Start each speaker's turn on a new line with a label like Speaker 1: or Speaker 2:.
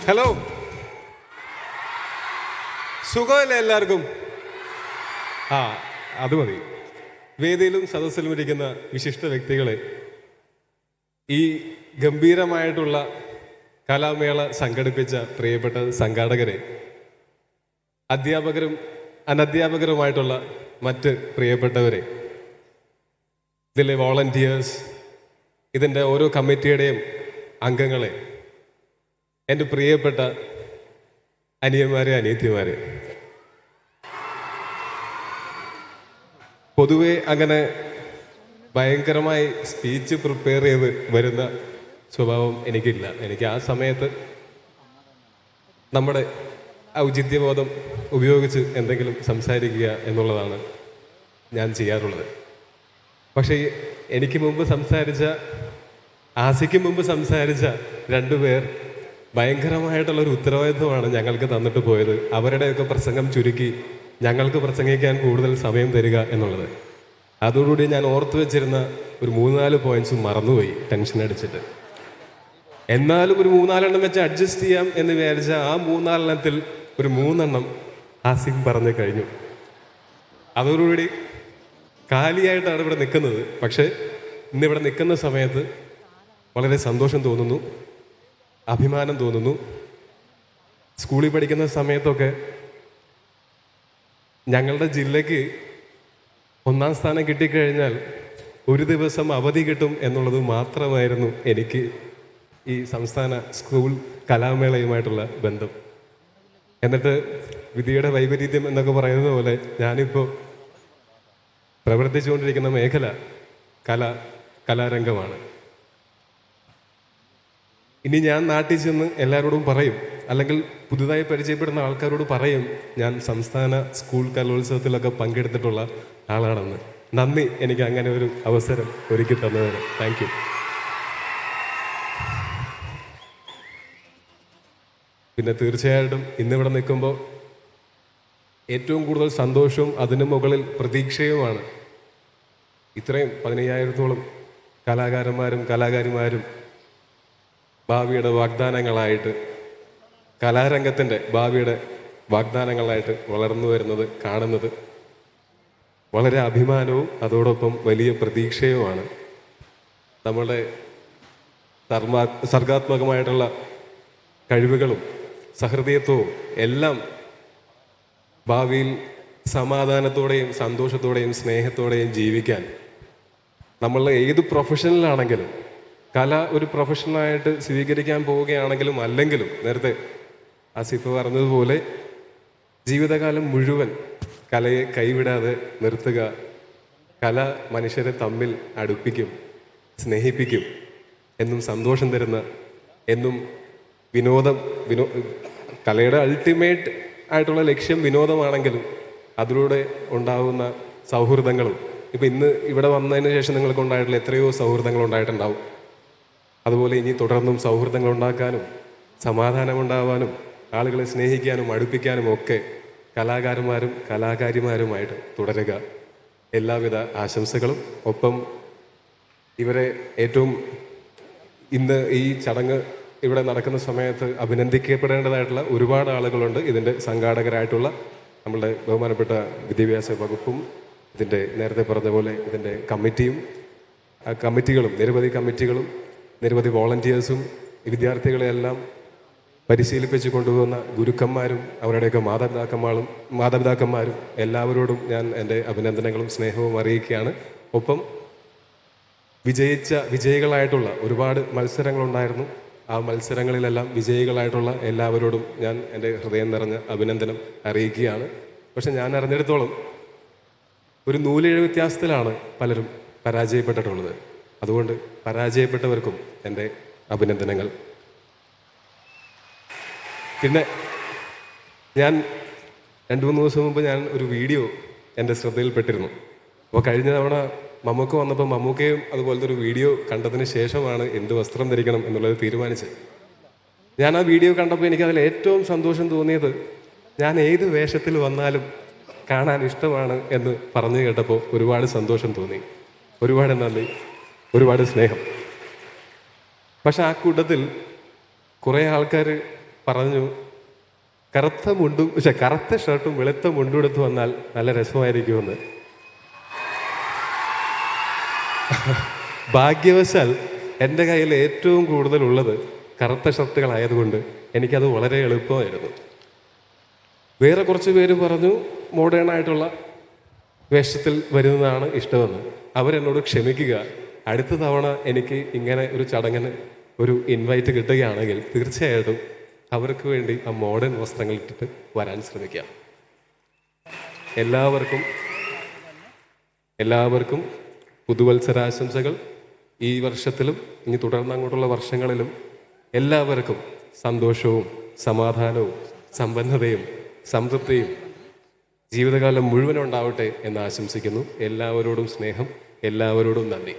Speaker 1: Hello, സുഖമല്ലേ എല്ലാവർക്കും? ആ, അത് മതി. വേദിയിലും സദസ്സിലും ഇരിക്കുന്ന വിശിഷ്ട വ്യക്തികളെ, ഈ ഗംഭീരമായിട്ടുള്ള കലാമേള സംഘടിപ്പിച്ച പ്രിയപ്പെട്ട സംഘാടകരെ, അധ്യാപകരും അനധ്യാപകരുമായിട്ടുള്ള മറ്റ് പ്രിയപ്പെട്ടവരെ, ഇതിലെ വോളണ്ടിയേഴ്സ്, ഇതിൻ്റെ ഓരോ കമ്മിറ്റിയുടെയും അംഗങ്ങളെ, എൻ്റെ പ്രിയപ്പെട്ട അനിയന്മാരെ, അനിയത്തിമാരെ, പൊതുവെ അങ്ങനെ ഭയങ്കരമായി സ്പീച്ച് പ്രിപ്പയർ ചെയ്ത് വരുന്ന സ്വഭാവം എനിക്കില്ല. എനിക്ക് ആ സമയത്ത് നമ്മുടെ ഔചിത്യബോധം ഉപയോഗിച്ച് എന്തെങ്കിലും സംസാരിക്കുക എന്നുള്ളതാണ് ഞാൻ ചെയ്യാറുള്ളത്. പക്ഷേ എനിക്ക് മുമ്പ് സംസാരിച്ച, ആസിക്ക് മുമ്പ് സംസാരിച്ച രണ്ടുപേർ ഭയങ്കരമായിട്ടുള്ളൊരു ഉത്തരവാദിത്വമാണ് ഞങ്ങൾക്ക് തന്നിട്ട് പോയത്. അവരുടെയൊക്കെ പ്രസംഗം ചുരുക്കി ഞങ്ങൾക്ക് പ്രസംഗിക്കാൻ കൂടുതൽ സമയം തരിക എന്നുള്ളത്. അതോടുകൂടി ഞാൻ ഓർത്തു വെച്ചിരുന്ന ഒരു 3-4 പോയിന്റ്സ് മറന്നുപോയി, ടെൻഷൻ അടിച്ചിട്ട്. എന്നാലും ഒരു 3-4 വെച്ച് അഡ്ജസ്റ്റ് ചെയ്യാം എന്ന് വിചാരിച്ച ആ 3-4 ഒരു 3 ആസിഫ് പറഞ്ഞു കഴിഞ്ഞു. അതോടുകൂടി കാലിയായിട്ടാണ് ഇവിടെ നിൽക്കുന്നത്. പക്ഷേ ഇന്നിവിടെ നിൽക്കുന്ന സമയത്ത് വളരെ സന്തോഷം തോന്നുന്നു, അഭിമാനം തോന്നുന്നു. സ്കൂളിൽ പഠിക്കുന്ന സമയത്തൊക്കെ ഞങ്ങളുടെ ജില്ലയ്ക്ക് 1ാം സ്ഥാനം കിട്ടിക്കഴിഞ്ഞാൽ ഒരു ദിവസം അവധി കിട്ടും എന്നുള്ളത് മാത്രമായിരുന്നു എനിക്ക് ഈ സംസ്ഥാന സ്കൂൾ കലാമേളയുമായിട്ടുള്ള ബന്ധം. എന്നിട്ട് വിധിയുടെ വൈപരീത്യം എന്നൊക്കെ പറയുന്നത് പോലെ ഞാനിപ്പോൾ പ്രവർത്തിച്ചുകൊണ്ടിരിക്കുന്ന മേഖല കലാരംഗമാണ്. ഇനി ഞാൻ നാട്ടിൽ ചെന്ന് എല്ലാവരോടും പറയും, അല്ലെങ്കിൽ പുതുതായി പരിചയപ്പെടുന്ന ആൾക്കാരോട് പറയും, ഞാൻ സംസ്ഥാന സ്കൂൾ കലോത്സവത്തിലൊക്കെ പങ്കെടുത്തിട്ടുള്ള ആളാണെന്ന്. നന്ദി, എനിക്ക് അങ്ങനെ ഒരു അവസരം ഒരുക്കി തന്നതിന്. Thank you. പിന്നെ തീർച്ചയായിട്ടും ഇന്നിവിടെ നിൽക്കുമ്പോൾ ഏറ്റവും കൂടുതൽ സന്തോഷവും അതിന് മുകളിൽ പ്രതീക്ഷയുമാണ്. ഇത്രയും 15,000-ഓളം കലാകാരന്മാരും കലാകാരിമാരും ഭാവിയുടെ വാഗ്ദാനങ്ങളായിട്ട്, കലാരംഗത്തിൻ്റെ ഭാവിയുടെ വാഗ്ദാനങ്ങളായിട്ട് വളർന്നു വരുന്നത് കാണുന്നത് വളരെ അഭിമാനവും അതോടൊപ്പം വലിയ പ്രതീക്ഷയുമാണ്. നമ്മുടെ സർഗാത്മകമായിട്ടുള്ള കഴിവുകളും സഹൃദയത്വവും എല്ലാം ഭാവിയിൽ സമാധാനത്തോടെയും സന്തോഷത്തോടെയും സ്നേഹത്തോടെയും ജീവിക്കാൻ നമ്മൾ ഏത് പ്രൊഫഷനിലാണെങ്കിലും, കല ഒരു പ്രൊഫഷനായിട്ട് സ്വീകരിക്കാൻ പോവുകയാണെങ്കിലും അല്ലെങ്കിലും, നേരത്തെ ആസിഫ് പറഞ്ഞതുപോലെ ജീവിതകാലം മുഴുവൻ കലയെ കൈവിടാതെ നിർത്തുക. കല മനുഷ്യരെ തമ്മിൽ അടുപ്പിക്കും, സ്നേഹിപ്പിക്കും, എന്നും സന്തോഷം തരുന്ന, എന്നും കലയുടെ അൾട്ടിമേറ്റ് ആയിട്ടുള്ള ലക്ഷ്യം വിനോദമാണെങ്കിലും അതിലൂടെ ഉണ്ടാകുന്ന സൗഹൃദങ്ങളും, ഇപ്പം ഇന്ന് ഇവിടെ വന്നതിന് ശേഷം നിങ്ങൾക്ക് ഉണ്ടായിട്ടുള്ള എത്രയോ സൗഹൃദങ്ങൾ ഉണ്ടായിട്ടുണ്ടാവും. അതുപോലെ ഇനി തുടർന്നും സൗഹൃദങ്ങൾ ഉണ്ടാക്കാനും സമാധാനമുണ്ടാവാനും ആളുകളെ സ്നേഹിക്കാനും അടുപ്പിക്കാനും ഒക്കെ കലാകാരന്മാരും കലാകാരിമാരുമായിട്ട് തുടരുക. എല്ലാവിധ ആശംസകളും. ഒപ്പം ഇവരെ ഏറ്റവും ഇന്ന് ഈ ചടങ്ങ് ഇവിടെ നടക്കുന്ന സമയത്ത് അഭിനന്ദിക്കപ്പെടേണ്ടതായിട്ടുള്ള ഒരുപാട് ആളുകളുണ്ട്. ഇതിൻ്റെ സംഘാടകരായിട്ടുള്ള നമ്മളുടെ ബഹുമാനപ്പെട്ട വിദ്യാഭ്യാസ വകുപ്പും, ഇതിൻ്റെ നേരത്തെ പറഞ്ഞ പോലെ ഇതിൻ്റെ കമ്മിറ്റികളും നിരവധി കമ്മിറ്റികളും നിരവധി വോളണ്ടിയേഴ്സും വിദ്യാർത്ഥികളെയെല്ലാം പരിശീലിപ്പിച്ച് കൊണ്ടുപോകുന്ന ഗുരുക്കന്മാരും അവരുടെയൊക്കെ മാതാപിതാക്കന്മാരും എല്ലാവരോടും ഞാൻ എൻ്റെ അഭിനന്ദനങ്ങളും സ്നേഹവും അറിയിക്കുകയാണ്. ഒപ്പം വിജയികളായിട്ടുള്ള ഒരുപാട് മത്സരങ്ങളുണ്ടായിരുന്നു. ആ മത്സരങ്ങളിലെല്ലാം വിജയികളായിട്ടുള്ള എല്ലാവരോടും ഞാൻ എൻ്റെ ഹൃദയം നിറഞ്ഞ അഭിനന്ദനം അറിയിക്കുകയാണ്. പക്ഷെ ഞാൻ അറിഞ്ഞിടത്തോളം ഒരു നൂലിഴ വ്യത്യാസത്തിലാണ് പലരും പരാജയപ്പെട്ടിട്ടുള്ളത്. അതുകൊണ്ട് പരാജയപ്പെട്ടവർക്കും എൻ്റെ അഭിനന്ദനങ്ങൾ. പിന്നെ ഞാൻ 2-3 ദിവസം മുമ്പ് ഞാൻ ഒരു വീഡിയോ എൻ്റെ ശ്രദ്ധയിൽപ്പെട്ടിരുന്നു. അപ്പോൾ കഴിഞ്ഞ തവണ മമ്മൂക്ക വന്നപ്പോൾ മമ്മൂക്കയും അതുപോലത്തെ ഒരു വീഡിയോ കണ്ടതിന് ശേഷമാണ് എന്ത് വസ്ത്രം ധരിക്കണം എന്നുള്ളത് തീരുമാനിച്ചത്. ഞാൻ ആ വീഡിയോ കണ്ടപ്പോൾ എനിക്കതിൽ ഏറ്റവും സന്തോഷം തോന്നിയത്, ഞാൻ ഏത് വേഷത്തിൽ വന്നാലും കാണാൻ ഇഷ്ടമാണ് എന്ന് പറഞ്ഞു കേട്ടപ്പോൾ ഒരുപാട് സന്തോഷം തോന്നി. ഒരുപാട് നന്ദി, ഒരുപാട് സ്നേഹം. പക്ഷെ ആ കൂട്ടത്തിൽ കുറേ ആൾക്കാർ പറഞ്ഞു, കറുത്ത ഷർട്ടും വെളുത്ത മുണ്ടും എടുത്ത് വന്നാൽ നല്ല രസമായിരിക്കുമെന്ന്. ഭാഗ്യവശാൽ എൻ്റെ കയ്യിൽ ഏറ്റവും കൂടുതലുള്ളത് കറുത്ത ഷർട്ടുകളായതുകൊണ്ട് എനിക്കത് വളരെ എളുപ്പമായിരുന്നു. വേറെ കുറച്ച് പേര് പറഞ്ഞു മോഡേൺ ആയിട്ടുള്ള വേഷത്തിൽ വരുന്നതാണ് ഇഷ്ടമെന്ന്. അവരെന്നോട് ക്ഷമിക്കുക, അടുത്ത തവണ എനിക്ക് ഇങ്ങനെ ഒരു ചടങ്ങിന് ഒരു ഇൻവൈറ്റ് കിട്ടുകയാണെങ്കിൽ തീർച്ചയായിട്ടും അവർക്ക് വേണ്ടി ആ മോഡേൺ വസ്ത്രങ്ങൾ ഇട്ടിട്ട് വരാൻ ശ്രമിക്കാം. എല്ലാവർക്കും പുതുവത്സരാശംസകൾ. ഈ വർഷത്തിലും ഇനി തുടർന്ന് അങ്ങോട്ടുള്ള വർഷങ്ങളിലും എല്ലാവർക്കും സന്തോഷവും സമാധാനവും സമ്പന്നതയും സംതൃപ്തിയും ജീവിതകാലം മുഴുവൻ ഉണ്ടാവട്ടെ എന്ന് ആശംസിക്കുന്നു. എല്ലാവരോടും സ്നേഹം, എല്ലാവരോടും നന്ദി.